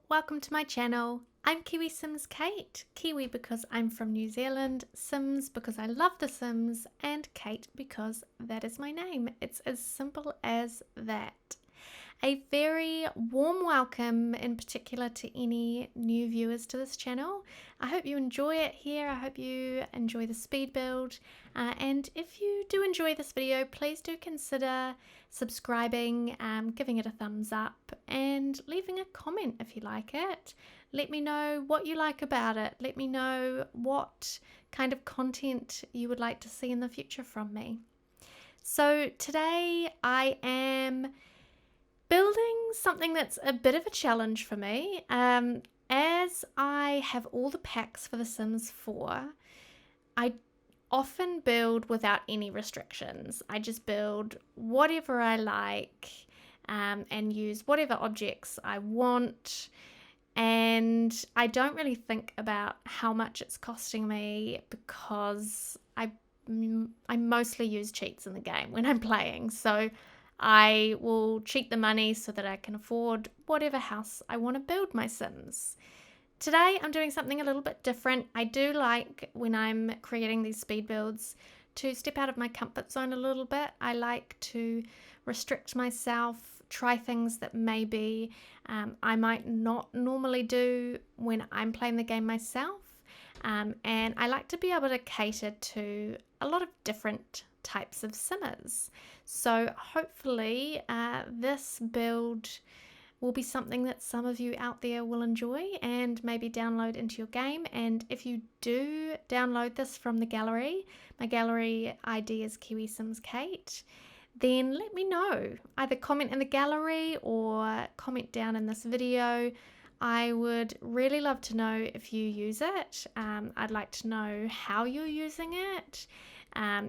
Welcome to my channel. I'm KiwiSimsKate. Kiwi because I'm from New Zealand, Sims because I love The Sims, and Kate because that is my name. It's as simple as that. A very warm welcome in particular to any new viewers to this channel. I hope you enjoy it here. I hope you enjoy the speed build. And if you do enjoy this video, please do consider subscribing, giving it a thumbs up, and leaving a comment if you like it. Let me know what you like about it. Let me know what kind of content you would like to see in the future from me. So today I am building something that's a bit of a challenge for me. As I have all the packs for The Sims 4, I often build without any restrictions. I just build whatever I like and use whatever objects I want. And I don't really think about how much it's costing me because I mostly use cheats in the game when I'm playing. So I will cheat the money so that I can afford whatever house I want to build my Sims. Today I'm doing something a little bit different. I do like when I'm creating these speed builds to step out of my comfort zone a little bit. I like to restrict myself, try things that maybe I might not normally do when I'm playing the game myself. And I like to be able to cater to a lot of different types of simmers. So hopefully this build will be something that some of you out there will enjoy and maybe download into your game. And if you do download this from the gallery, my gallery ID is KiwiSimsKate, then let me know. Either comment in the gallery or comment down in this video. I would really love to know if you use it. I'd like to know how you're using it.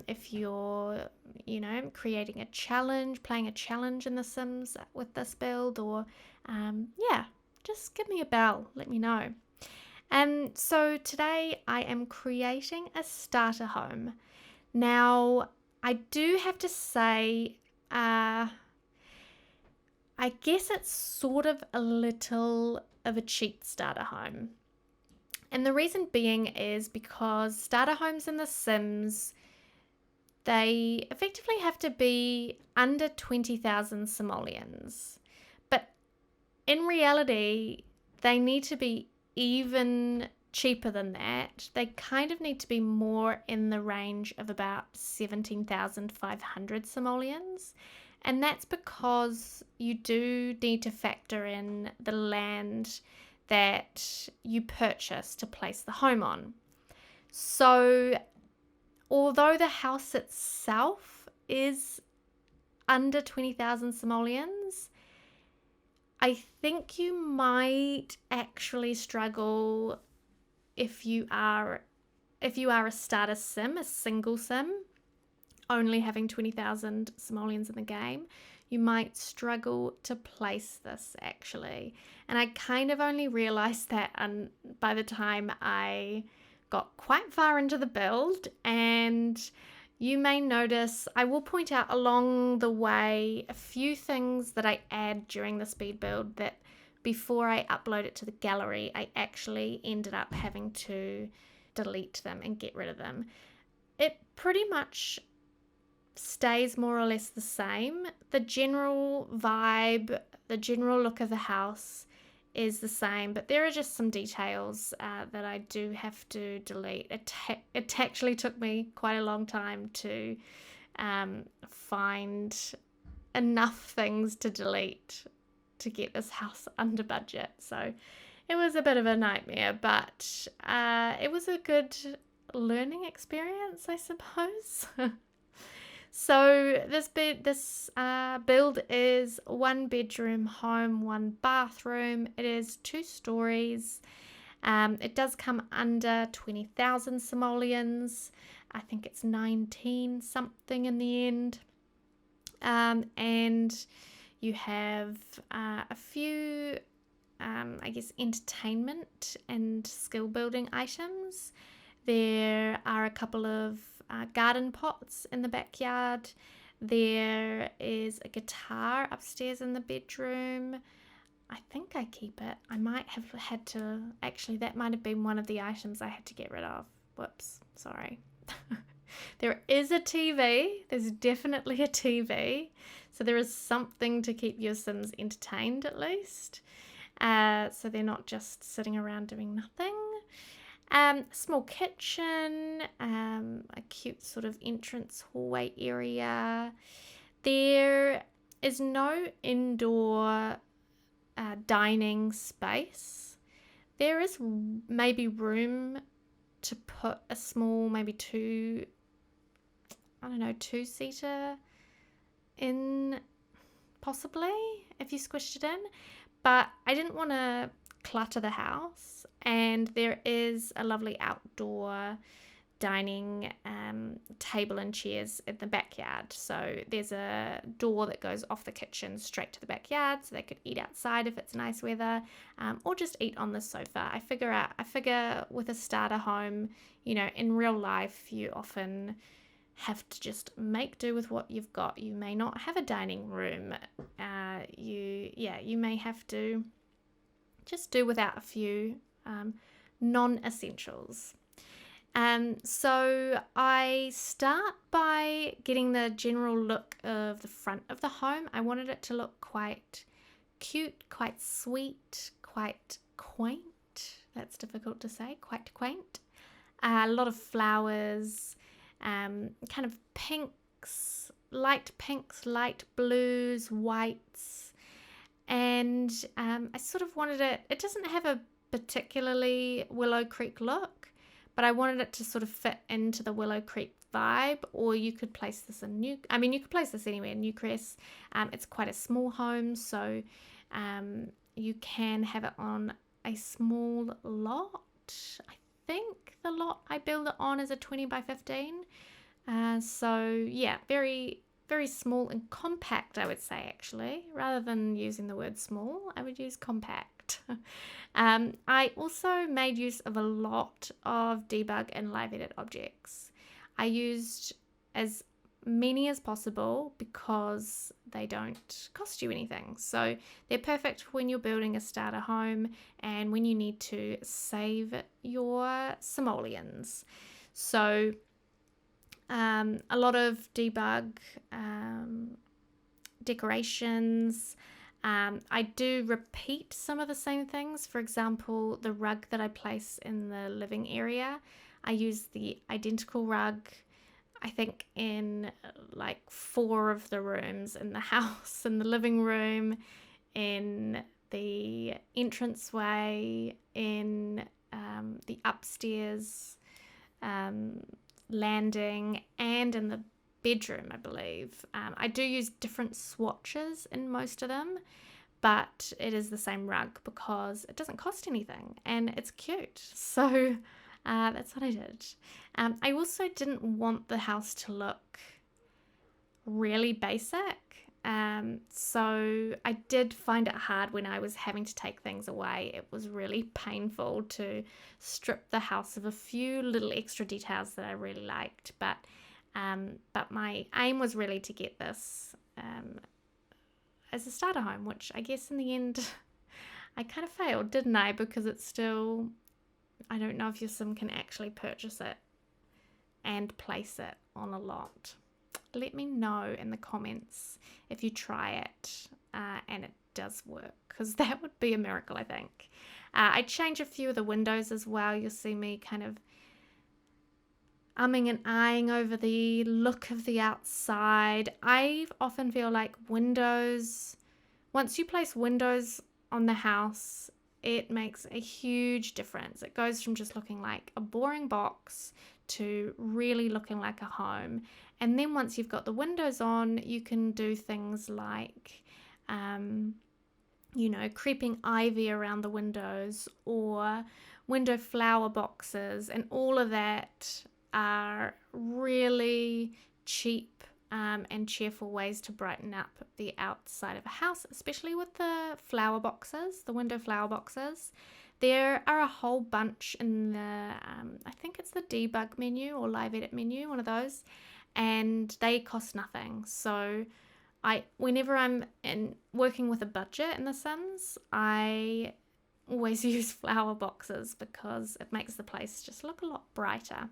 If you're, creating a challenge, playing a challenge in The Sims with this build, or just give me a bell, let me know. And so today I am creating a starter home. Now, I do have to say, I guess it's sort of a little of a cheap starter home. And the reason being is because starter homes in The Sims, they effectively have to be under 20,000 simoleons. But in reality, they need to be even cheaper than that. They kind of need to be more in the range of about 17,500 simoleons. And that's because you do need to factor in the land that you purchase to place the home on. So although the house itself is under 20,000 simoleons, I think you might actually struggle if you are a starter sim, a single sim, only having 20,000 simoleons in the game. You might struggle to place this actually. And I kind of only realized that by the time I got quite far into the build, and you may notice I will point out along the way a few things that I add during the speed build that before I upload it to the gallery, I actually ended up having to delete them and get rid of them. It pretty much stays more or less the same. The general vibe, the general look of the house is the same, but there are just some details that I do have to delete. It actually took me quite a long time to find enough things to delete to get this house under budget. So it was a bit of a nightmare, but it was a good learning experience, I suppose. So this build is 1 bedroom home, 1 bathroom. It is 2 stories. It does come under 20,000 simoleons. I think it's 19 something in the end. And you have a few, entertainment and skill building items. There are a couple of garden pots in the backyard. There is a guitar upstairs in the bedroom. I think I keep it. I might have had to, actually, that might have been one of the items I had to get rid of. Whoops, sorry. There is a TV. There's definitely a TV. So there is something to keep your Sims entertained at least. So they're not just sitting around doing nothing. Small kitchen, a cute sort of entrance hallway area. There is no indoor dining space. There is maybe room to put a small, maybe two-seater in, possibly, if you squished it in. But I didn't want to clutter the house, and there is a lovely outdoor dining table and chairs in the backyard. So there's a door that goes off the kitchen straight to the backyard, so they could eat outside if it's nice weather, or just eat on the sofa. I figure with a starter home, in real life, you often have to just make do with what you've got. You may not have a dining room. You may have to just do without a few non-essentials. So I start by getting the general look of the front of the home. I wanted it to look quite cute, quite sweet, quite quaint. That's difficult to say, quite quaint. A lot of flowers, kind of pinks, light blues, whites. And I sort of wanted it doesn't have a particularly Willow Creek look, but I wanted it to sort of fit into the Willow Creek vibe. Or you could place this in you could place this anywhere in Newcrest. It's quite a small home, so you can have it on a small lot. I think the lot I build it on is a 20 by 15. So yeah, very, very small and compact, I would say, actually. Rather than using the word small, I would use compact. I also made use of a lot of debug and live edit objects. I used as many as possible because they don't cost you anything. So they're perfect when you're building a starter home and when you need to save your simoleons. So a lot of debug, decorations. I do repeat some of the same things. For example, the rug that I place in the living area, I use the identical rug, I think, in like 4 of the rooms in the house, in the living room, in the entranceway, in the upstairs landing, and in the bedroom, I believe. I do use different swatches in most of them, but it is the same rug because it doesn't cost anything and it's cute. So that's what I did. I also didn't want the house to look really basic. So I did find it hard when I was having to take things away. It was really painful to strip the house of a few little extra details that I really liked. But my aim was really to get this as a starter home, which I guess in the end I kind of failed, didn't I? Because it's still, I don't know if your sim can actually purchase it and place it on a lot. Let me know in the comments if you try it and it does work, because that would be a miracle, I think. I changed a few of the windows as well. You'll see me kind of umming and eyeing over the look of the outside. I often feel like windows, once you place windows on the house, it makes a huge difference. It goes from just looking like a boring box to really looking like a home. And then once you've got the windows on, you can do things like, creeping ivy around the windows or window flower boxes, and all of that are really cheap and cheerful ways to brighten up the outside of a house, especially with the flower boxes, the window flower boxes. There are a whole bunch in the, I think it's the debug menu or live edit menu, one of those, and they cost nothing. So whenever I'm working with a budget in The Sims, I always use flower boxes because it makes the place just look a lot brighter.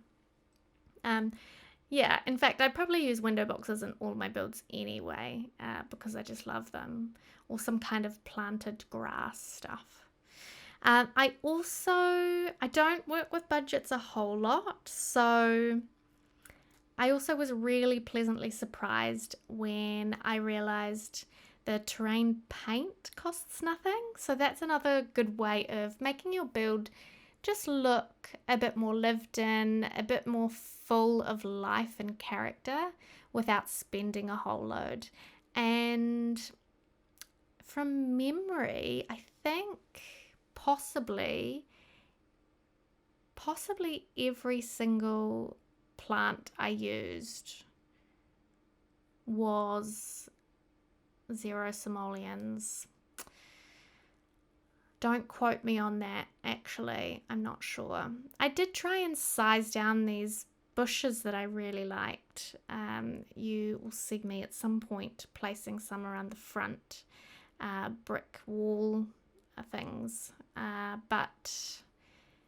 Yeah, in fact, I'd probably use window boxes in all my builds anyway, because I just love them, or some kind of planted grass stuff. I don't work with budgets a whole lot, so I also was really pleasantly surprised when I realized the terrain paint costs nothing. So that's another good way of making your build just look a bit more lived in, a bit more full of life and character without spending a whole load. And from memory, I think possibly every single plant I used was 0 simoleons. Don't quote me on that, actually. I'm not sure. I did try and size down these bushes that I really liked. You will see me at some point placing some around the front brick wall things. But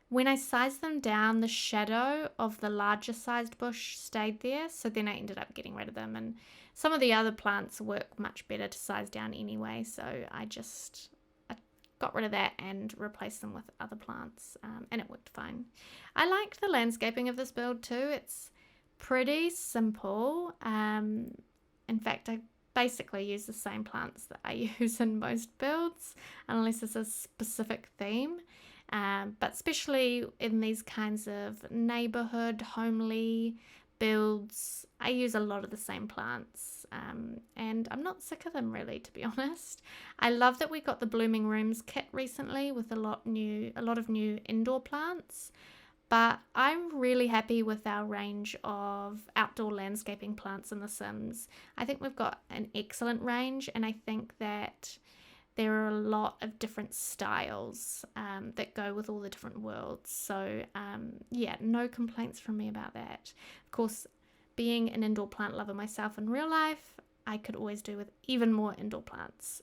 when I sized them down, the shadow of the larger sized bush stayed there. So then I ended up getting rid of them. And some of the other plants work much better to size down anyway. So I got rid of that and replaced them with other plants, and it worked fine. I liked the landscaping of this build too. It's pretty simple. In fact, I basically use the same plants that I use in most builds, unless it's a specific theme. But especially in these kinds of neighborhood, homely builds, I use a lot of the same plants. And I'm not sick of them, really, to be honest. I love that we got the Blooming Rooms kit recently with a lot of new indoor plants. But I'm really happy with our range of outdoor landscaping plants in The Sims. I think we've got an excellent range, and I think that there are a lot of different styles that go with all the different worlds. So yeah, no complaints from me about that. Of course, being an indoor plant lover myself in real life, I could always do with even more indoor plants.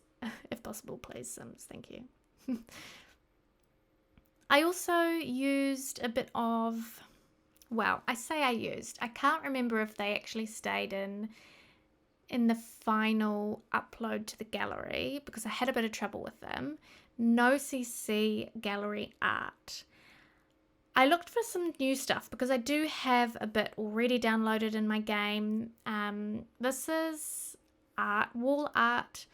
If possible, please, Sims. Thank you. I also used a bit of, well, I say I used. I can't remember if they actually stayed in the final upload to the gallery because I had a bit of trouble with them. No CC gallery art. I looked for some new stuff because I do have a bit already downloaded in my game. This is wall art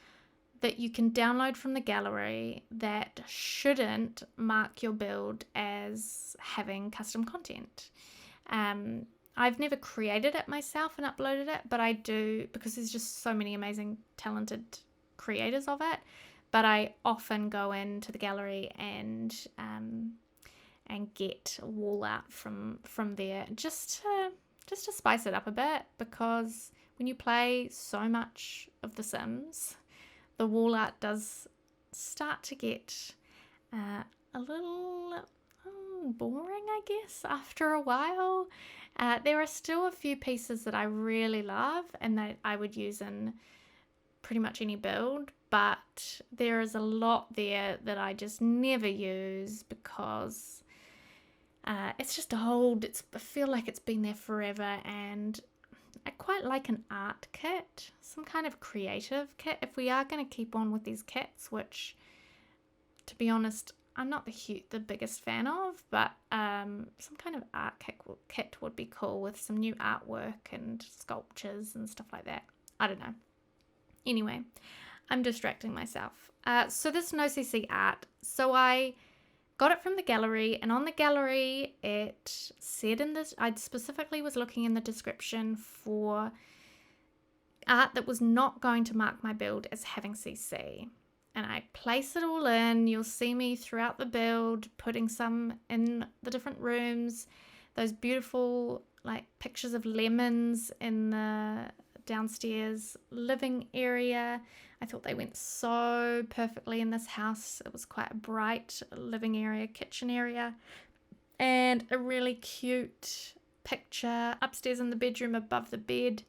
that you can download from the gallery that shouldn't mark your build as having custom content. I've never created it myself and uploaded it, but I do because there's just so many amazing, talented creators of it. But I often go into the gallery and get wall art from there just to spice it up a bit, because when you play so much of The Sims, the wall art does start to get a little boring, I guess, after a while. There are still a few pieces that I really love and that I would use in pretty much any build, but there is a lot there that I just never use because it's just old. I feel like it's been there forever, and I quite like an art kit, some kind of creative kit. If we are going to keep on with these kits, which, to be honest, I'm not the biggest fan of, but some kind of art kit would be cool with some new artwork and sculptures and stuff like that. I don't know. Anyway, I'm distracting myself. So this no CC art. So I got it from the gallery, and on the gallery it said I specifically was looking in the description for art that was not going to mark my build as having CC. And I place it all in. You'll see me throughout the build putting some in the different rooms. Those beautiful like pictures of lemons in the downstairs living area. I thought they went so perfectly in this house. It was quite a bright living area, kitchen area, and a really cute picture upstairs in the bedroom above the bed.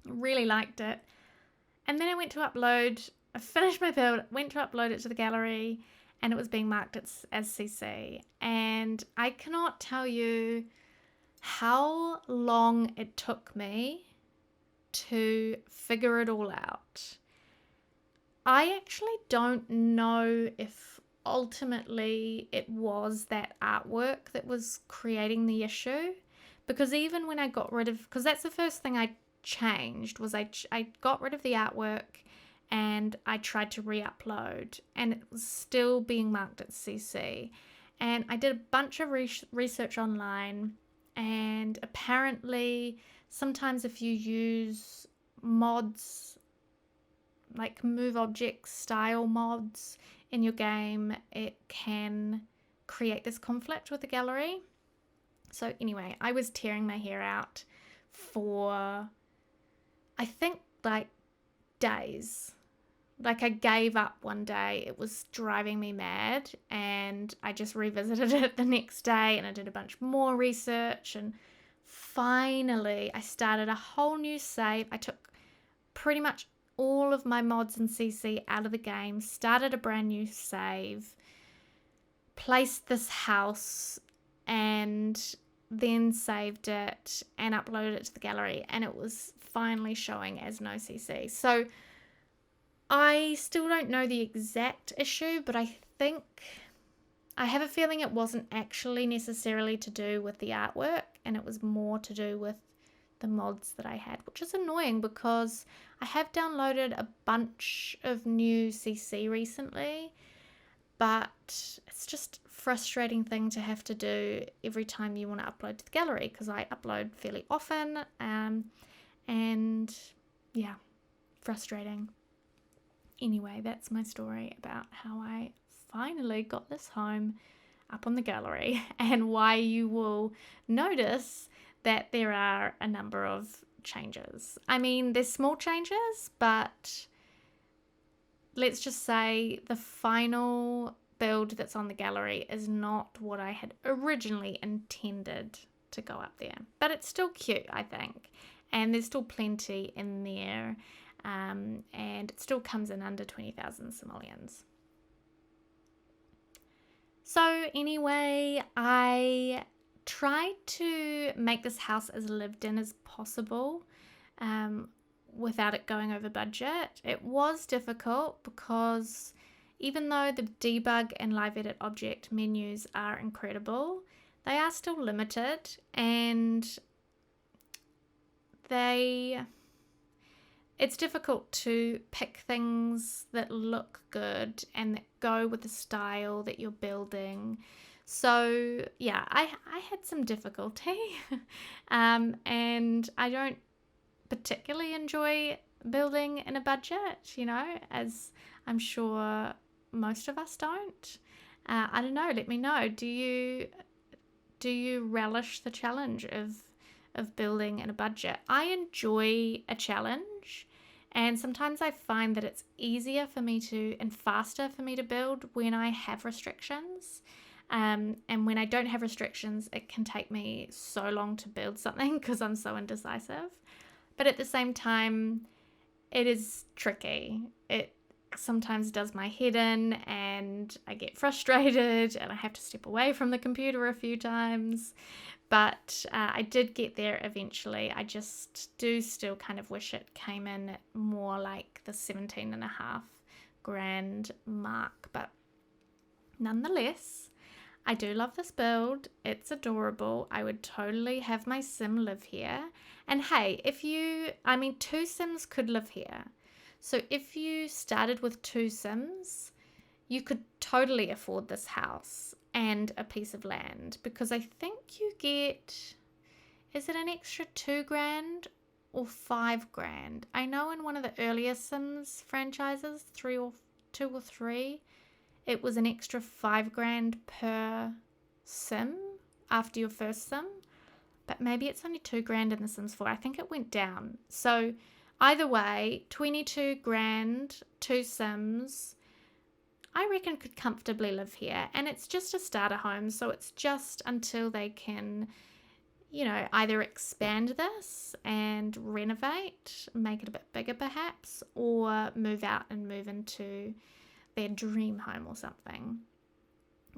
Really liked it. And then I finished my build, went to upload it to the gallery, and it was being marked as CC. And I cannot tell you how long it took me to figure it all out. I actually don't know if ultimately it was that artwork that was creating the issue, because even when I got rid of, because that's the first thing I changed, was I got rid of the artwork and I tried to re-upload, and it was still being marked as CC. And I did a bunch of research online, and apparently sometimes if you use mods, like move object style mods in your game, it can create this conflict with the gallery. So anyway, I was tearing my hair out for, I think, like days. Like, I gave up one day. It was driving me mad, and I just revisited it the next day, and I did a bunch more research, and finally I started a whole new save. I took pretty much all of my mods and CC out of the game, started a brand new save, placed this house, and then saved it and uploaded it to the gallery, and it was finally showing as no CC. So I still don't know the exact issue, but I have a feeling it wasn't actually necessarily to do with the artwork, and it was more to do with the mods that I had, which is annoying because I have downloaded a bunch of new CC recently, but it's just a frustrating thing to have to do every time you want to upload to the gallery, because I upload fairly often, and yeah, frustrating. Anyway, that's my story about how I finally got this home up on the gallery, and why you will notice that there are a number of changes. I mean, there's small changes, but let's just say the final build that's on the gallery is not what I had originally intended to go up there. But it's still cute, I think. And there's still plenty in there. And it still comes in under 20,000 simoleons. So anyway, I tried to make this house as lived in as possible without it going over budget. It was difficult because even though the debug and live edit object menus are incredible, they are still limited, and it's difficult to pick things that look good and that go with the style that you're building. So yeah, I had some difficulty and I don't particularly enjoy building in a budget, as I'm sure most of us don't. I don't know, let me know. Do you relish the challenge of building in a budget? I enjoy a challenge, and sometimes I find that it's easier for me and faster for me to build when I have restrictions. And when I don't have restrictions, it can take me so long to build something because I'm so indecisive. But at the same time, it is tricky. It sometimes does my head in, and I get frustrated, and I have to step away from the computer a few times. But I did get there eventually. I just do still kind of wish it came in at more like the 17.5 grand mark. But nonetheless, I do love this build. It's adorable. I would totally have my sim live here. And hey, 2 sims could live here. So if you started with 2 sims, you could totally afford this house and a piece of land, because I think you get, is it an extra 2 grand or 5 grand? I know in one of the earlier Sims franchises, 2 or 3, it was an extra 5 grand per sim after your first sim, but maybe it's only 2 grand in the Sims 4. I think it went down. So either way, 22 grand, 2 sims, I reckon could comfortably live here. And it's just a starter home, so it's just until they can you know, either expand this and renovate, make it a bit bigger perhaps, or move out and move into their dream home or something.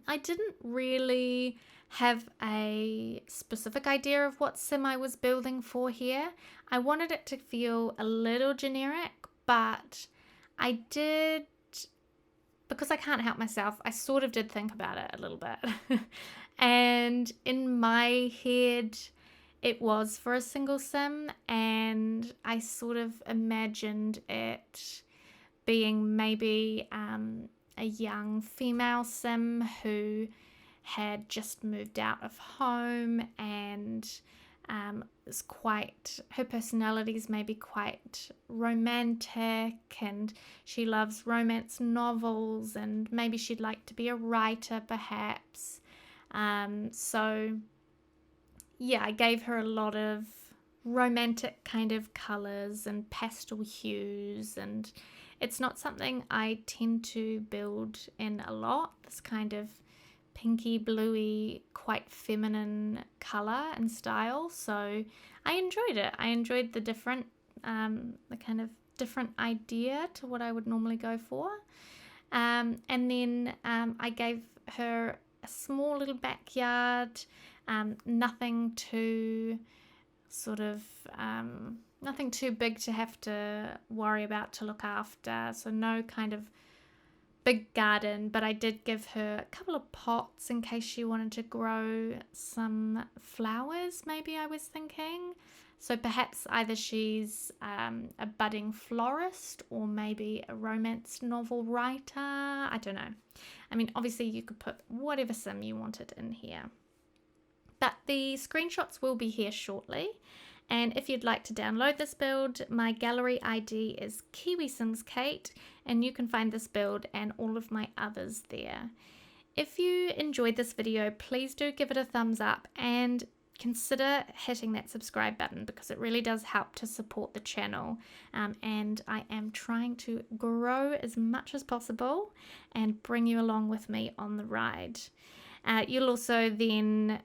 I didn't really have a specific idea of what sim I was building for here. I wanted it to feel a little generic, but I did, because I can't help myself, I sort of did think about it a little bit. And in my head, it was for a single sim, and I sort of imagined it being maybe a young female sim who had just moved out of home and is quite, her personality is maybe quite romantic, and she loves romance novels, and maybe she'd like to be a writer perhaps. So yeah, I gave her a lot of romantic kind of colors and pastel hues, and it's not something I tend to build in a lot, this kind of pinky bluey, quite feminine color and style. So I enjoyed it. I enjoyed the different, the kind of different idea to what I would normally go for. And then I gave her a small little backyard, nothing too sort of nothing too big to have to worry about to look after, so no kind of big garden, but I did give her a couple of pots in case she wanted to grow some flowers, maybe, I was thinking. So perhaps either she's a budding florist or maybe a romance novel writer. I don't know. I mean, obviously you could put whatever sim you wanted in here. But the screenshots will be here shortly. And if you'd like to download this build, my gallery ID is KiwiSimsKate, and you can find this build and all of my others there. If you enjoyed this video, please do give it a thumbs up and consider hitting that subscribe button, because it really does help to support the channel. And I am trying to grow as much as possible and bring you along with me on the ride. You'll also then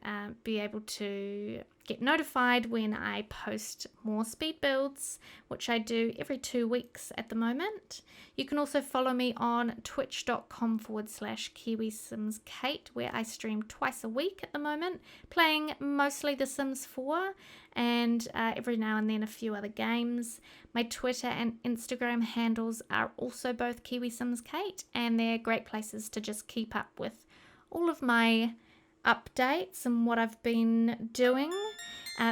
be able to get notified when I post more speed builds, which I do every 2 weeks at the moment. You can also follow me on twitch.com/KiwiSimsKate, where I stream twice a week at the moment, playing mostly The Sims 4 and every now and then a few other games. My Twitter and Instagram handles are also both KiwiSimsKate, and they're great places to just keep up with all of my updates and what I've been doing.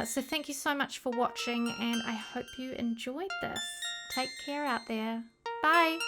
So thank you so much for watching, and I hope you enjoyed this. Take care out there. Bye.